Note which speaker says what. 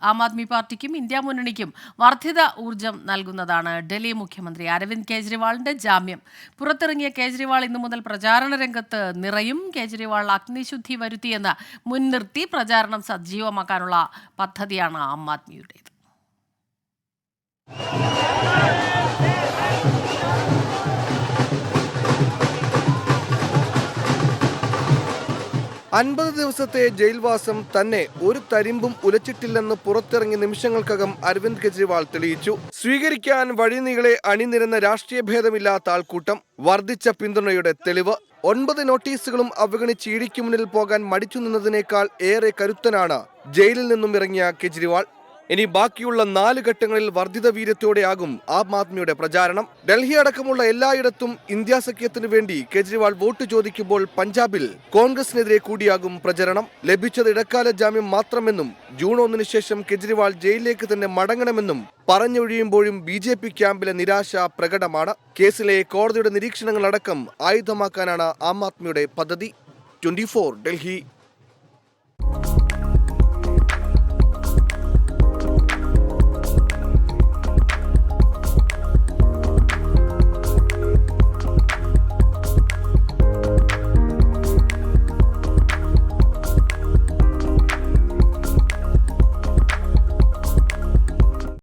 Speaker 1: ആം ആദ്മി പാർട്ടിക്കും ഇന്ത്യ മുന്നണിക്കും വർദ്ധിത ഊർജം നൽകുന്നതാണ് ഡൽഹി മുഖ്യമന്ത്രി അരവിന്ദ് കെജ്രിവാളിന്റെ ജാമ്യം. പുറത്തിറങ്ങിയ കേജ്രിവാൾ ഇന്നു മുതൽ പ്രചാരണ രംഗത്ത് നിറയും. കേജ്രിവാൾ അഗ്നിശുദ്ധി വരുത്തിയെന്ന് മുൻനിർത്തി പ്രചാരണം സജീവമാക്കാനുള്ള പദ്ധതിയാണ് ആം ആദ്മിയുടേത്.
Speaker 2: 50 ദിവസത്തെ ജയിൽവാസം തന്നെ ഒരു തരിമ്പും ഉലച്ചിട്ടില്ലെന്ന് പുറത്തിറങ്ങിയ നിമിഷങ്ങൾക്കകം അരവിന്ദ് കെജ്രിവാൾ തെളിയിച്ചു. സ്വീകരിക്കാൻ വഴിനീളെ അണിനിരന്ന രാഷ്ട്രീയ ഭേദമില്ലാത്ത ആൾക്കൂട്ടം വർദ്ധിച്ച പിന്തുണയുടെ തെളിവ്. 9 നോട്ടീസുകളും അവഗണിച്ച് ഇടിക്ക് മുന്നിൽ പോകാൻ മടിച്ചു നിന്നതിനേക്കാൾ ഏറെ കരുത്തനാണ് ജയിലിൽ നിന്നും ഇറങ്ങിയ കെജ്രിവാൾ. ഇനി ബാക്കിയുള്ള 4 ഘട്ടങ്ങളിൽ വർദ്ധിത വീര്യത്തോടെയാകും ആം ആദ്മിയുടെ പ്രചാരണം. ഡൽഹി അടക്കമുള്ള എല്ലായിടത്തും ഇന്ത്യ സഖ്യത്തിനു വേണ്ടി കെജ്രിവാൾ വോട്ട് ചോദിക്കുമ്പോൾ പഞ്ചാബിൽ കോൺഗ്രസിനെതിരെ കൂടിയാകും പ്രചരണം. ലഭിച്ചത് ഇടക്കാല ജാമ്യം മാത്രമെന്നും ജൂൺ 1 ശേഷം കെജ്രിവാൾ ജയിലിലേക്ക് തന്നെ മടങ്ങണമെന്നും പറഞ്ഞൊഴിയുമ്പോഴും BJP ക്യാമ്പിലെ നിരാശ പ്രകടമാണ്. കേസിലെ കോടതിയുടെ നിരീക്ഷണങ്ങളടക്കം ആയുധമാക്കാനാണ് ആം ആദ്മിയുടെ പദ്ധതി. 24 ഡൽഹി.